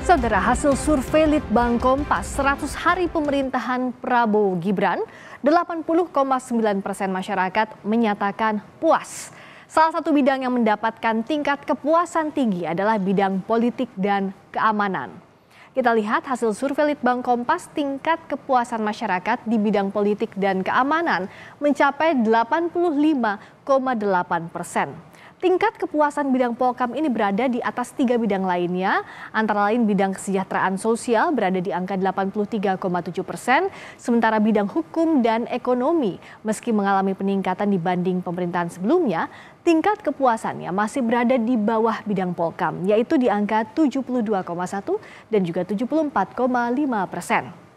Saudara, hasil survei Litbang Kompas 100 hari pemerintahan Prabowo Gibran, 80,9% masyarakat menyatakan puas. Salah satu bidang yang mendapatkan tingkat kepuasan tinggi adalah bidang politik dan keamanan. Kita lihat hasil survei Litbang Kompas, tingkat kepuasan masyarakat di bidang politik dan keamanan mencapai 85,8%. Tingkat kepuasan bidang Polkam ini berada di atas 3 bidang lainnya, antara lain bidang kesejahteraan sosial berada di angka 83,7%, sementara bidang hukum dan ekonomi meski mengalami peningkatan dibanding pemerintahan sebelumnya, tingkat kepuasannya masih berada di bawah bidang Polkam, yaitu di angka 72,1 dan juga 74,5%.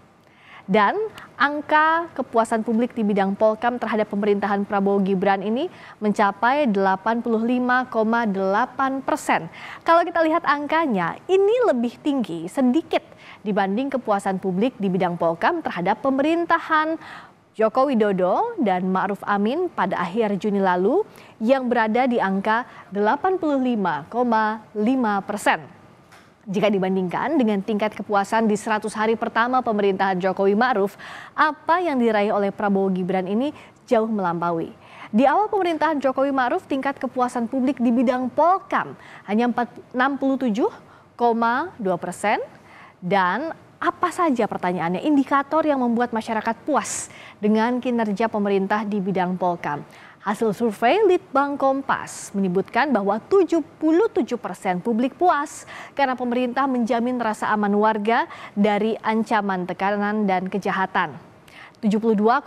Dan angka kepuasan publik di bidang Polkam terhadap pemerintahan Prabowo Gibran ini mencapai 85,8%. Kalau kita lihat angkanya, ini lebih tinggi sedikit dibanding kepuasan publik di bidang Polkam terhadap pemerintahan Joko Widodo dan Ma'ruf Amin pada akhir Juni lalu yang berada di angka 85,5%. Jika dibandingkan dengan tingkat kepuasan di 100 hari pertama pemerintahan Jokowi Ma'ruf, apa yang diraih oleh Prabowo Gibran ini jauh melampaui. Di awal pemerintahan Jokowi Ma'ruf, tingkat kepuasan publik di bidang Polkam hanya 67,2%. Dan apa saja pertanyaannya, indikator yang membuat masyarakat puas dengan kinerja pemerintah di bidang Polkam? Hasil survei Litbang Kompas menyebutkan bahwa 77% publik puas karena pemerintah menjamin rasa aman warga dari ancaman tekanan dan kejahatan. 72,5%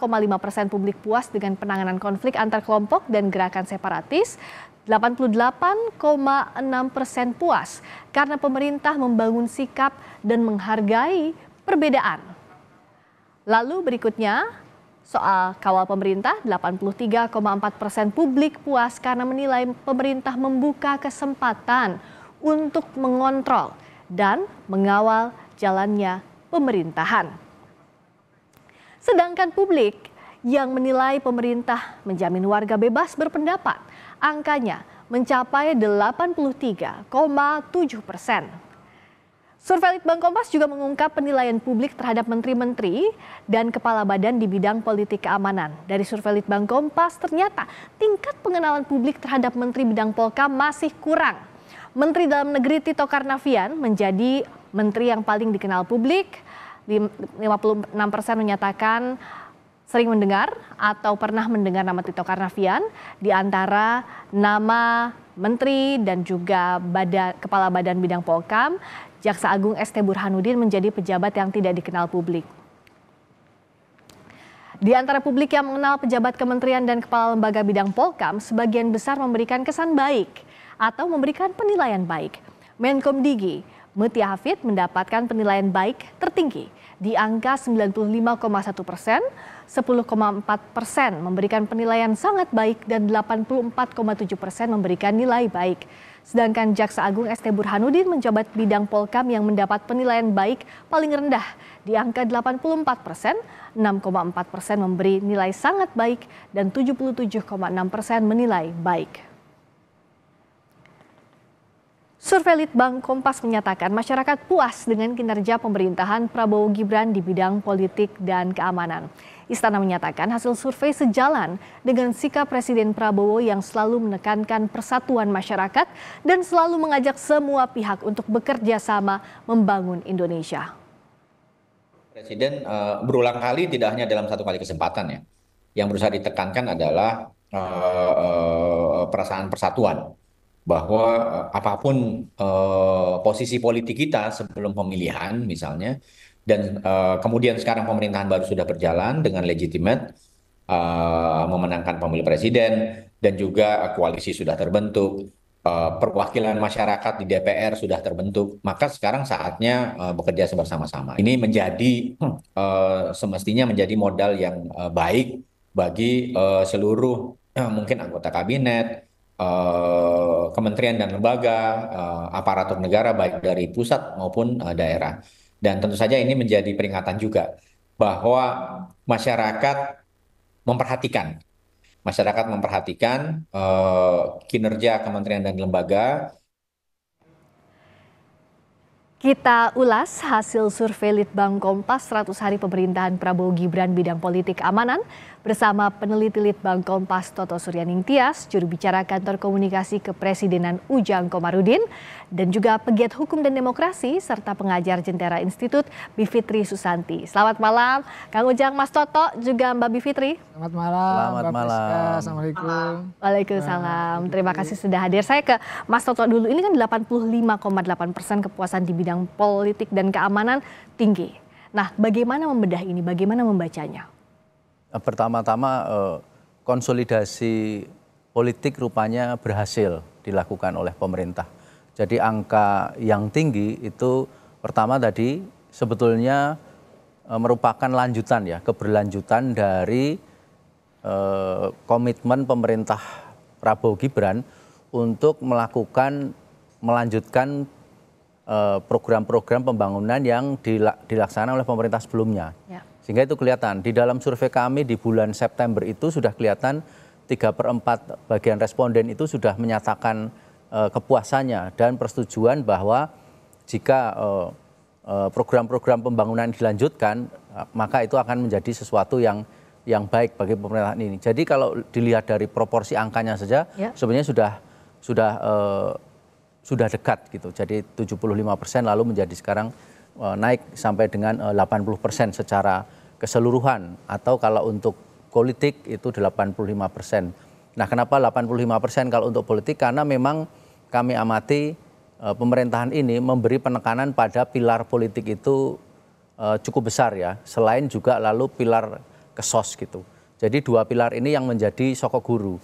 publik puas dengan penanganan konflik antar kelompok dan gerakan separatis. 88,6% puas karena pemerintah membangun sikap dan menghargai perbedaan. Lalu berikutnya, soal kawal pemerintah, 83,4% publik puas karena menilai pemerintah membuka kesempatan untuk mengontrol dan mengawal jalannya pemerintahan. Sedangkan publik yang menilai pemerintah menjamin warga bebas berpendapat, angkanya mencapai 83,7%. Survei Litbang Kompas juga mengungkap penilaian publik terhadap menteri-menteri dan kepala badan di bidang politik keamanan. Dari survei Litbang Kompas ternyata tingkat pengenalan publik terhadap menteri bidang Polkam masih kurang. Menteri Dalam Negeri Tito Karnavian menjadi menteri yang paling dikenal publik. 56% menyatakan sering mendengar atau pernah mendengar nama Tito Karnavian, di antara nama menteri dan juga kepala badan bidang Polkam. Jaksa Agung ST Burhanuddin menjadi pejabat yang tidak dikenal publik. Di antara publik yang mengenal pejabat kementerian dan kepala lembaga bidang Polkam, sebagian besar memberikan kesan baik atau memberikan penilaian baik. Menkomdigi Mutia Hafid mendapatkan penilaian baik tertinggi di angka 95,1%, 10,4% memberikan penilaian sangat baik dan 84,7% memberikan nilai baik. Sedangkan Jaksa Agung ST Burhanuddin menjabat bidang Polkam yang mendapat penilaian baik paling rendah di angka 84%, 6,4% memberi nilai sangat baik dan 77,6% menilai baik. Survei Litbang Kompas menyatakan masyarakat puas dengan kinerja pemerintahan Prabowo Gibran di bidang politik dan keamanan. Istana menyatakan hasil survei sejalan dengan sikap Presiden Prabowo yang selalu menekankan persatuan masyarakat dan selalu mengajak semua pihak untuk bekerja sama membangun Indonesia. Presiden berulang kali, tidak hanya dalam satu kali kesempatan ya. Yang berusaha ditekankan adalah perasaan persatuan. Bahwa apapun posisi politik kita sebelum pemilihan misalnya, dan kemudian sekarang pemerintahan baru sudah berjalan dengan legitimate, memenangkan pemilu presiden, dan juga koalisi sudah terbentuk, perwakilan masyarakat di DPR sudah terbentuk, maka sekarang saatnya bekerja bersama-sama. Ini menjadi semestinya menjadi modal yang baik bagi seluruh mungkin anggota kabinet, kementerian dan lembaga, aparatur negara baik dari pusat maupun daerah. Dan tentu saja ini menjadi peringatan juga bahwa masyarakat memperhatikan kinerja kementerian dan lembaga. Kita ulas hasil survei Litbang Kompas 100 hari pemerintahan Prabowo Gibran bidang politik keamanan bersama peneliti Litbang Kompas Toto Suryaning Tias, juru bicara kantor komunikasi kepresidenan Ujang Komarudin, dan juga pegiat hukum dan demokrasi serta pengajar Jentera Institut Bivitri Susanti. Selamat malam Kang Ujang, Mas Toto, juga Mbak Bivitri. Selamat malam. Selamat malam. Assalamualaikum. Waalaikumsalam. Terima kasih sudah hadir. Saya ke Mas Toto dulu. Ini kan 85,8% kepuasan di bidang politik dan keamanan tinggi. Nah, bagaimana membedah ini? Bagaimana membacanya? Pertama-tama konsolidasi politik rupanya berhasil dilakukan oleh pemerintah. Jadi angka yang tinggi itu pertama tadi sebetulnya merupakan lanjutan ya, keberlanjutan dari komitmen pemerintah Prabowo Gibran untuk melanjutkan program-program pembangunan yang dilaksanakan oleh pemerintah sebelumnya. Ya. Sehingga itu kelihatan, di dalam survei kami di bulan September itu sudah kelihatan 3/4 bagian responden itu sudah menyatakan kepuasannya dan persetujuan bahwa jika program-program pembangunan dilanjutkan, maka itu akan menjadi sesuatu yang baik bagi pemerintahan ini. Jadi kalau dilihat dari proporsi angkanya saja, ya, sebenarnya sudah dekat gitu. Jadi 75% lalu menjadi sekarang naik sampai dengan 80% secara keseluruhan, atau kalau untuk politik itu 85%. Nah, kenapa 85% kalau untuk politik? Karena memang kami amati pemerintahan ini memberi penekanan pada pilar politik itu cukup besar ya, selain juga lalu pilar kesos gitu. Jadi dua pilar ini yang menjadi sokok guru.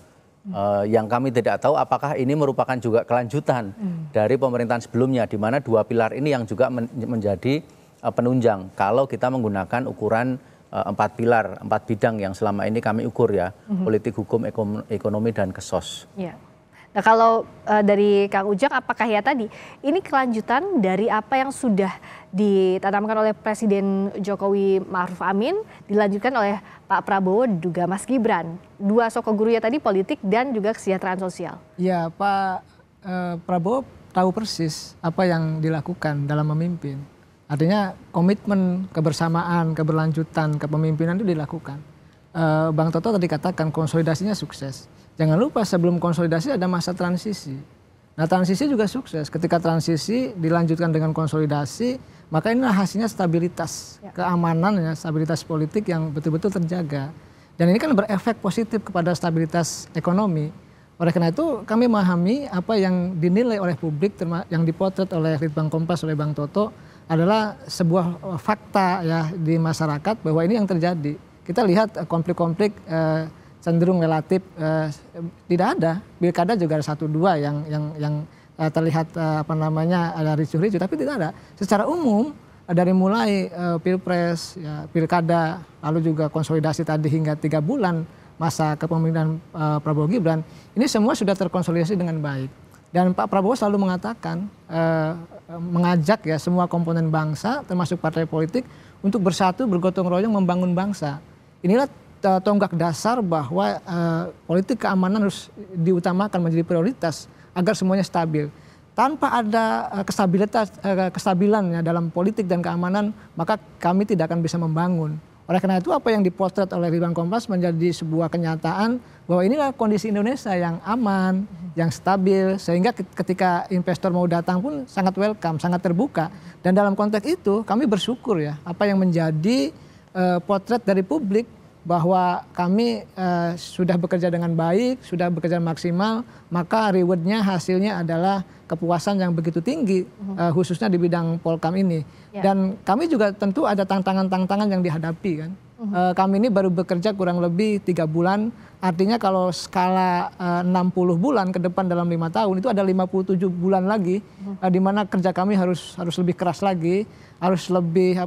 Yang kami tidak tahu apakah ini merupakan juga kelanjutan dari pemerintahan sebelumnya, di mana dua pilar ini yang juga menjadi penunjang kalau kita menggunakan ukuran 4 pilar, 4 bidang yang selama ini kami ukur ya, politik, hukum, ekonomi, dan kesos. Ya. Nah, kalau dari Kang Ujang, apakah ya tadi ini kelanjutan dari apa yang sudah ditanamkan oleh Presiden Jokowi Ma'ruf Amin, dilanjutkan oleh Pak Prabowo juga Mas Gibran, dua sosok guru ya tadi, politik dan juga kesejahteraan sosial? Ya, Pak Prabowo tahu persis apa yang dilakukan dalam memimpin. Artinya komitmen, kebersamaan, keberlanjutan, kepemimpinan itu dilakukan. Bang Toto tadi katakan konsolidasinya sukses. Jangan lupa sebelum konsolidasi ada masa transisi. Nah, transisi juga sukses. Ketika transisi dilanjutkan dengan konsolidasi, maka inilah hasilnya stabilitas, keamanan ya, stabilitas politik yang betul-betul terjaga. Dan ini kan berefek positif kepada stabilitas ekonomi. Oleh karena itu kami memahami apa yang dinilai oleh publik, yang dipotret oleh Litbang Kompas, oleh Bang Toto, adalah sebuah fakta ya di masyarakat bahwa ini yang terjadi. Kita lihat konflik-konflik cenderung relatif tidak ada. Pilkada juga ada 1-2 yang terlihat ada ricuh-ricuh, tapi tidak ada. Secara umum dari mulai pilpres, ya, pilkada, lalu juga konsolidasi tadi hingga 3 bulan masa kepemimpinan Prabowo Gibran, ini semua sudah terkonsolidasi dengan baik. Dan Pak Prabowo selalu mengatakan, mengajak ya semua komponen bangsa termasuk partai politik untuk bersatu, bergotong royong membangun bangsa. Inilah tonggak dasar bahwa politik keamanan harus diutamakan menjadi prioritas agar semuanya stabil. Tanpa ada kestabilan ya dalam politik dan keamanan, maka kami tidak akan bisa membangun. Oleh karena itu apa yang dipotret oleh Litbang Kompas menjadi sebuah kenyataan bahwa inilah kondisi Indonesia yang aman, yang stabil, sehingga ketika investor mau datang pun sangat welcome, sangat terbuka. Dan dalam konteks itu kami bersyukur ya apa yang menjadi potret dari publik bahwa kami sudah bekerja dengan baik, sudah bekerja maksimal, maka rewardnya, hasilnya adalah kepuasan yang begitu tinggi, khususnya di bidang Polkam ini. Ya. Dan kami juga tentu ada tantangan-tantangan yang dihadapi kan. Kami ini baru bekerja kurang lebih 3 bulan, artinya kalau skala 60 bulan ke depan dalam 5 tahun itu ada 57 bulan lagi, di mana kerja kami harus lebih keras lagi, harus lebih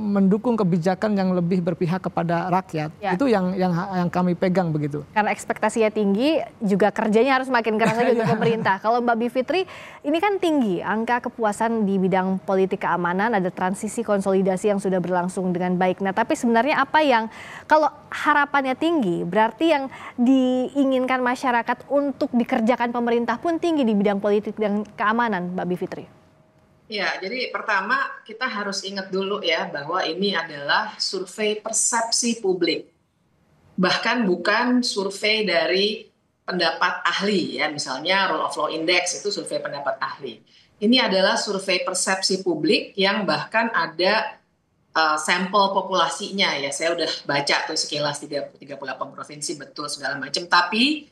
mendukung kebijakan yang lebih berpihak kepada rakyat. Ya. Itu yang kami pegang begitu. Karena ekspektasinya tinggi, juga kerjanya harus makin keras lagi untuk pemerintah. Kalau Mbak Bivitri, ini kan tinggi angka kepuasan di bidang politik keamanan, ada transisi konsolidasi yang sudah berlangsung dengan baik. Nah, tapi sebenarnya apa yang, kalau harapannya tinggi, berarti yang diinginkan masyarakat untuk dikerjakan pemerintah pun tinggi di bidang politik dan keamanan, Mbak Bivitri? Ya, jadi pertama kita harus ingat dulu ya bahwa ini adalah survei persepsi publik. Bahkan bukan survei dari pendapat ahli ya, misalnya Rule of Law Index itu survei pendapat ahli. Ini adalah survei persepsi publik yang bahkan ada sampel populasinya ya. Saya udah baca tuh sekilas 38 provinsi betul segala macam, tapi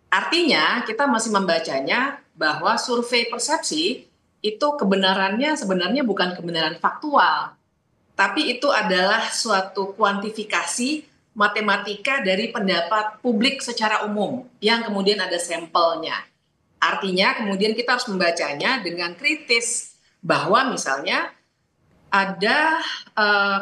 artinya kita masih membacanya bahwa survei persepsi itu kebenarannya sebenarnya bukan kebenaran faktual, tapi itu adalah suatu kuantifikasi matematika dari pendapat publik secara umum yang kemudian ada sampelnya. Artinya kemudian kita harus membacanya dengan kritis bahwa misalnya ada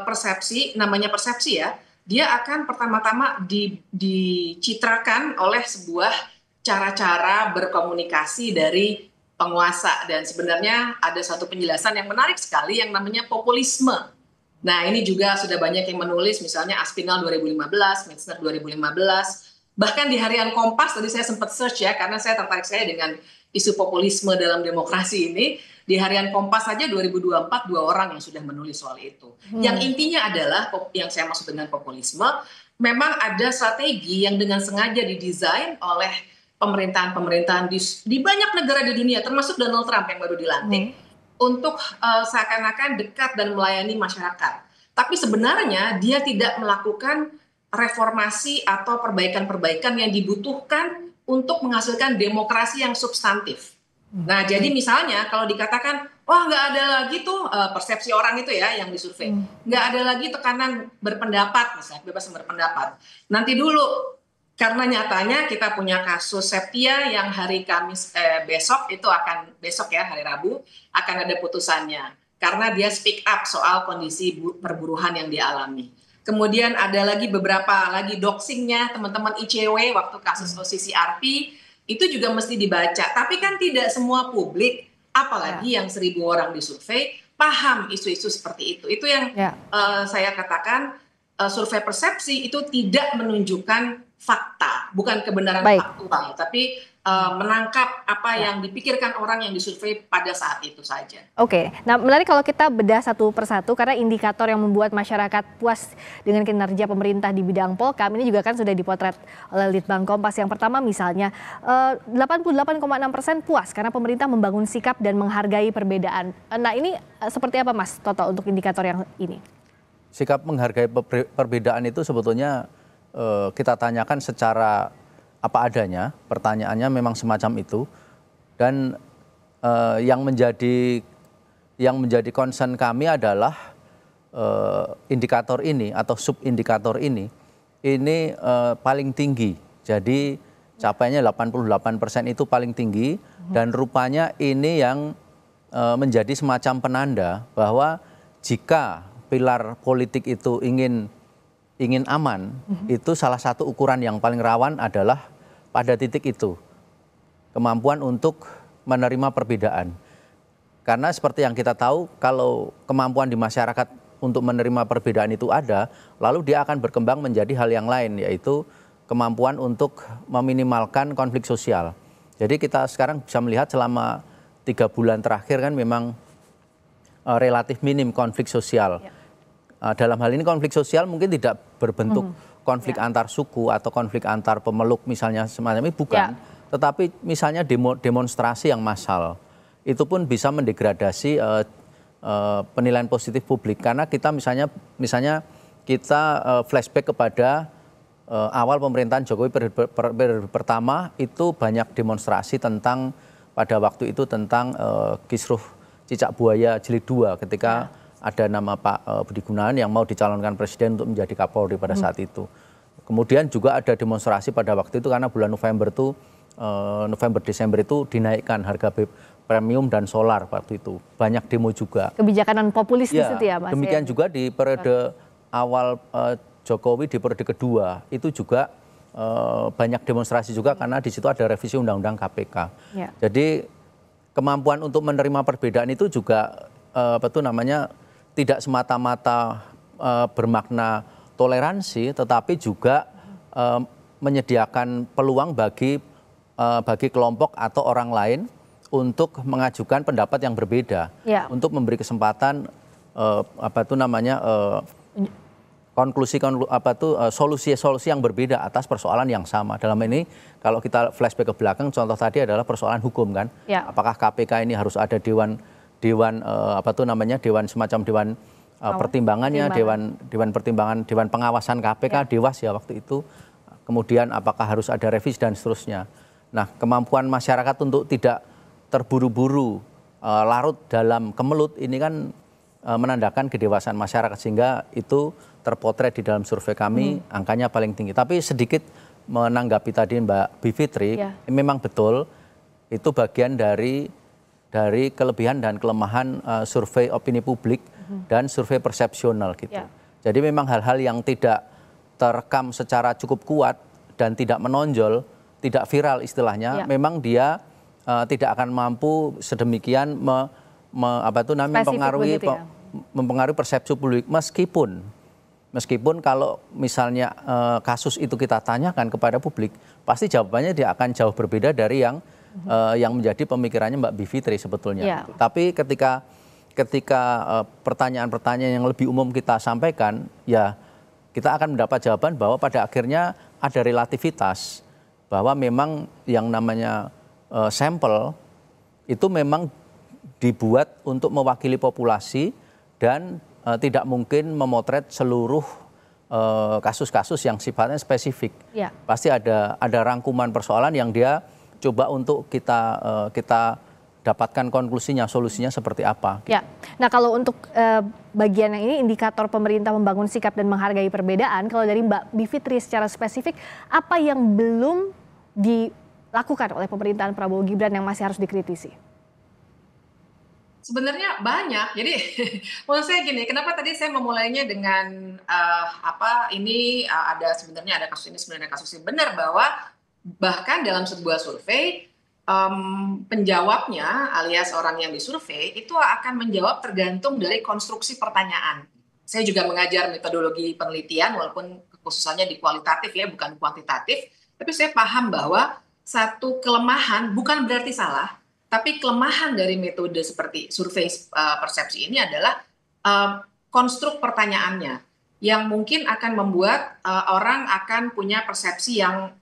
persepsi, namanya persepsi ya, dia akan pertama-tama dicitrakan oleh sebuah cara-cara berkomunikasi dari penguasa, dan sebenarnya ada satu penjelasan yang menarik sekali yang namanya populisme. Nah, ini juga sudah banyak yang menulis, misalnya Aspinall 2015, Metzner 2015, bahkan di Harian Kompas tadi saya sempat search ya, karena saya tertarik dengan isu populisme dalam demokrasi ini. Di Harian Kompas saja 2024 2 orang yang sudah menulis soal itu. Yang intinya adalah yang saya maksud dengan populisme, memang ada strategi yang dengan sengaja didesain oleh pemerintahan-pemerintahan di banyak negara di dunia, termasuk Donald Trump yang baru dilantik, untuk seakan-akan dekat dan melayani masyarakat. Tapi sebenarnya dia tidak melakukan reformasi atau perbaikan-perbaikan yang dibutuhkan untuk menghasilkan demokrasi yang substantif. Nah, jadi misalnya kalau dikatakan, wah nggak ada lagi tuh persepsi orang itu ya yang disurvei, nggak ada lagi tekanan berpendapat, misalnya bebas berpendapat. Nanti dulu, karena nyatanya kita punya kasus Septia yang hari Kamis besok ya, hari Rabu akan ada putusannya karena dia speak up soal kondisi perburuhan yang dialami. Kemudian ada lagi beberapa lagi doxingnya teman-teman ICW waktu kasus OCCRP, itu juga mesti dibaca. Tapi kan tidak semua publik, apalagi yang 1.000 orang disurvei, paham isu-isu seperti itu. Itu yang saya katakan survei persepsi itu tidak menunjukkan fakta, bukan kebenaran faktual, tapi menangkap apa yang dipikirkan orang yang disurvei pada saat itu saja. Oke, nah menarik kalau kita bedah satu persatu, karena indikator yang membuat masyarakat puas dengan kinerja pemerintah di bidang Polkam ini juga kan sudah dipotret oleh Litbang Kompas. Yang pertama misalnya 88,6% puas karena pemerintah membangun sikap dan menghargai perbedaan. Nah ini seperti apa Mas Toto untuk indikator yang ini? Sikap menghargai perbedaan itu sebetulnya kita tanyakan secara apa adanya, pertanyaannya memang semacam itu, dan yang menjadi concern kami adalah indikator ini atau subindikator ini paling tinggi. Jadi capainya 88% itu paling tinggi, dan rupanya ini yang menjadi semacam penanda bahwa jika pilar politik itu ingin aman, itu salah satu ukuran yang paling rawan adalah pada titik itu, kemampuan untuk menerima perbedaan. Karena seperti yang kita tahu, kalau kemampuan di masyarakat untuk menerima perbedaan itu ada, lalu dia akan berkembang menjadi hal yang lain, yaitu kemampuan untuk meminimalkan konflik sosial. Jadi kita sekarang bisa melihat selama 3 bulan terakhir kan memang relatif minim konflik sosial. Dalam hal ini konflik sosial mungkin tidak berbentuk konflik antar suku atau konflik antar pemeluk misalnya semacam ini, bukan. Tetapi misalnya demonstrasi yang massal, itu pun bisa mendegradasi penilaian positif publik. Karena kita misalnya kita flashback kepada awal pemerintahan Jokowi periode pertama, itu banyak demonstrasi tentang pada waktu itu tentang kisruh cicak buaya jilid 2 ketika ada nama Pak Budi Gunawan yang mau dicalonkan presiden untuk menjadi Kapolri pada saat itu. Kemudian juga ada demonstrasi pada waktu itu karena bulan November-Desember itu dinaikkan harga premium dan solar waktu itu. Banyak demo juga. Kebijakan populis di situ ya Mas? Demikian juga di periode awal Jokowi di periode kedua itu juga banyak demonstrasi juga karena di situ ada revisi Undang-Undang KPK. Jadi kemampuan untuk menerima perbedaan itu juga tidak semata-mata bermakna toleransi, tetapi juga menyediakan peluang bagi kelompok atau orang lain untuk mengajukan pendapat yang berbeda, untuk memberi kesempatan solusi-solusi yang berbeda atas persoalan yang sama. Dalam ini kalau kita flashback ke belakang, contoh tadi adalah persoalan hukum kan. Apakah KPK ini harus ada dewan semacam dewan pertimbangannya, dewan pertimbangan, dewan pengawasan KPK, Dewas ya waktu itu. Kemudian apakah harus ada revisi dan seterusnya. Nah, kemampuan masyarakat untuk tidak terburu-buru larut dalam kemelut ini kan menandakan kedewasaan masyarakat, sehingga itu terpotret di dalam survei kami angkanya paling tinggi. Tapi sedikit menanggapi tadi Mbak Bivitri, memang betul itu bagian dari kelebihan dan kelemahan survei opini publik dan survei persepsional gitu. Jadi memang hal-hal yang tidak terekam secara cukup kuat dan tidak menonjol, tidak viral istilahnya, memang dia tidak akan mampu sedemikian mempengaruhi persepsi publik, meskipun kalau misalnya kasus itu kita tanyakan kepada publik, pasti jawabannya dia akan jauh berbeda dari yang menjadi pemikirannya Mbak Bivitri sebetulnya. Tapi ketika pertanyaan-pertanyaan yang lebih umum kita sampaikan, ya kita akan mendapat jawaban bahwa pada akhirnya ada relativitas, bahwa memang yang namanya sampel itu memang dibuat untuk mewakili populasi dan tidak mungkin memotret seluruh kasus-kasus yang sifatnya spesifik. Pasti ada rangkuman persoalan yang dia coba untuk kita dapatkan konklusinya, solusinya seperti apa. Nah kalau untuk bagian yang ini indikator pemerintah membangun sikap dan menghargai perbedaan, kalau dari Mbak Bivitri secara spesifik, apa yang belum dilakukan oleh pemerintahan Prabowo Gibran yang masih harus dikritisi? Sebenarnya banyak. Jadi menurut saya gini, kenapa tadi saya memulainya dengan sebenarnya ada kasus ini, sebenarnya kasus ini, benar bahwa bahkan dalam sebuah survei penjawabnya alias orang yang disurvei itu akan menjawab tergantung dari konstruksi pertanyaan. Saya juga mengajar metodologi penelitian walaupun khususannya di kualitatif ya, bukan kuantitatif, tapi saya paham bahwa satu kelemahan bukan berarti salah, tapi kelemahan dari metode seperti survei persepsi ini adalah konstruk pertanyaannya yang mungkin akan membuat orang akan punya persepsi yang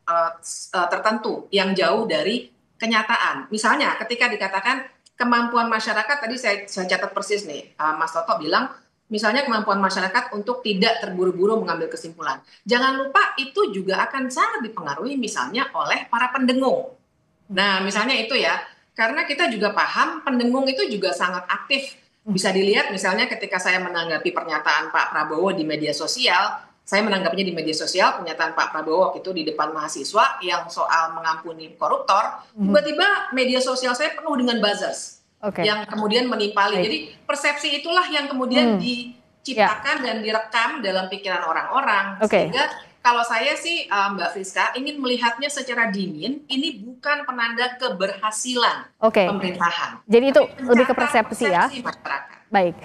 tertentu, yang jauh dari kenyataan. Misalnya ketika dikatakan kemampuan masyarakat, tadi saya catat persis nih, Mas Toto bilang, misalnya kemampuan masyarakat untuk tidak terburu-buru mengambil kesimpulan. Jangan lupa itu juga akan sangat dipengaruhi misalnya oleh para pendengung. Nah misalnya itu ya, karena kita juga paham pendengung itu juga sangat aktif. Bisa dilihat misalnya ketika saya menanggapi pernyataan Pak Prabowo di media sosial, saya menanggapinya di media sosial, pernyataan Pak Prabowo itu di depan mahasiswa yang soal mengampuni koruptor, tiba-tiba media sosial saya penuh dengan buzzers yang kemudian menimpali. Jadi persepsi itulah yang kemudian diciptakan dan direkam dalam pikiran orang-orang. Sehingga kalau saya sih Mbak Friska ingin melihatnya secara dingin, ini bukan penanda keberhasilan pemerintahan. Jadi itu lebih ke persepsi ya. Masyarakat. Baik,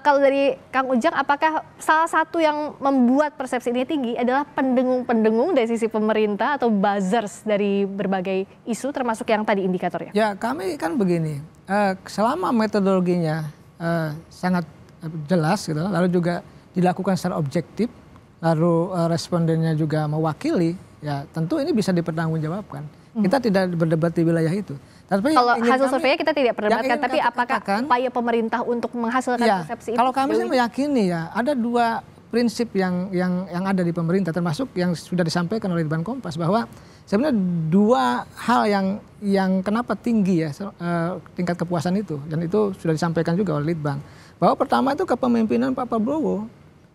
kalau dari Kang Ujang, apakah salah satu yang membuat persepsi ini tinggi adalah pendengung-pendengung dari sisi pemerintah atau buzzers dari berbagai isu termasuk yang tadi indikatornya? Ya kami kan begini, selama metodologinya sangat jelas gitu, lalu juga dilakukan secara objektif, lalu respondennya juga mewakili, ya tentu ini bisa dipertanggungjawabkan. Kita tidak berdebat di wilayah itu. Tapi kalau hasil surveinya kita tidak perdebatkan, tapi apakah upaya pemerintah untuk menghasilkan persepsi itu? Kalau kami sih meyakini ya, ada dua prinsip yang ada di pemerintah, termasuk yang sudah disampaikan oleh Litbang Kompas, bahwa sebenarnya dua hal yang kenapa tinggi ya tingkat kepuasan itu, dan itu sudah disampaikan juga oleh Litbang. Bahwa pertama itu kepemimpinan Pak Prabowo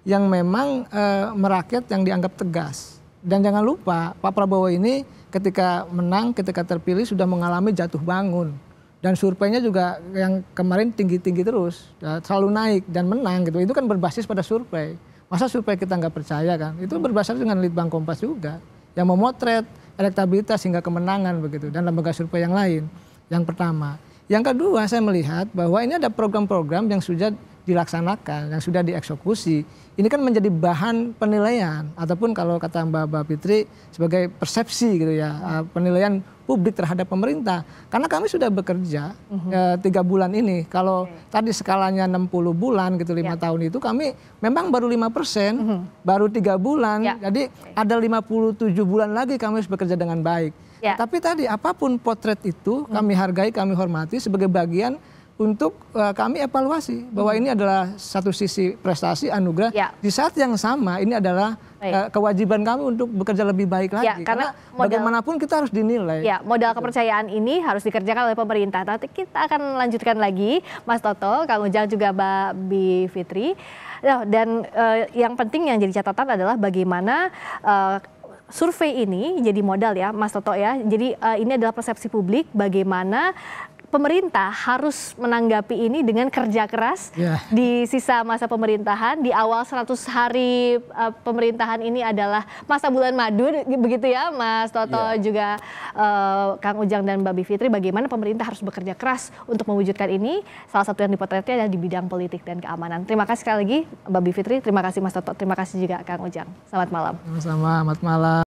yang memang merakyat yang dianggap tegas. Dan jangan lupa Pak Prabowo ini ketika menang, ketika terpilih sudah mengalami jatuh bangun. Dan surveinya juga yang kemarin tinggi-tinggi terus, selalu naik dan menang gitu. Itu kan berbasis pada survei. Masa survei kita nggak percaya kan? Itu berbasis dengan Litbang Kompas juga, yang memotret elektabilitas hingga kemenangan begitu, dan lembaga survei yang lain. Yang pertama. Yang kedua, saya melihat bahwa ini ada program-program yang sudah dilaksanakan, yang sudah dieksekusi, ini kan menjadi bahan penilaian ataupun kalau kata Mbak Fitri sebagai persepsi gitu ya, penilaian publik terhadap pemerintah. Karena kami sudah bekerja 3 bulan ini. Kalau tadi skalanya 60 bulan gitu 5 tahun itu kami memang baru 5%, baru 3 bulan. Jadi ada 57 bulan lagi kami harus bekerja dengan baik. Tapi tadi apapun potret itu kami hargai, kami hormati sebagai bagian untuk kami evaluasi bahwa ini adalah satu sisi prestasi anugerah. Di saat yang sama ini adalah kewajiban kami untuk bekerja lebih baik lagi. Karena bagaimanapun kita harus dinilai. Modal kepercayaan ini harus dikerjakan oleh pemerintah. Nanti kita akan lanjutkan lagi, Mas Toto, Kang Ujang juga Mbak Bi Fitri. Dan yang penting yang jadi catatan adalah bagaimana survei ini jadi modal ya, Mas Toto ya. Jadi ini adalah persepsi publik bagaimana pemerintah harus menanggapi ini dengan kerja keras di sisa masa pemerintahan. Di awal 100 hari pemerintahan ini adalah masa bulan madu, begitu ya Mas Toto juga Kang Ujang dan Mbak Bi Fitri, bagaimana pemerintah harus bekerja keras untuk mewujudkan ini. Salah satu yang dipotretnya adalah di bidang politik dan keamanan. Terima kasih sekali lagi Mbak Bi Fitri, terima kasih Mas Toto, terima kasih juga Kang Ujang. Selamat malam. Sama-sama, selamat malam.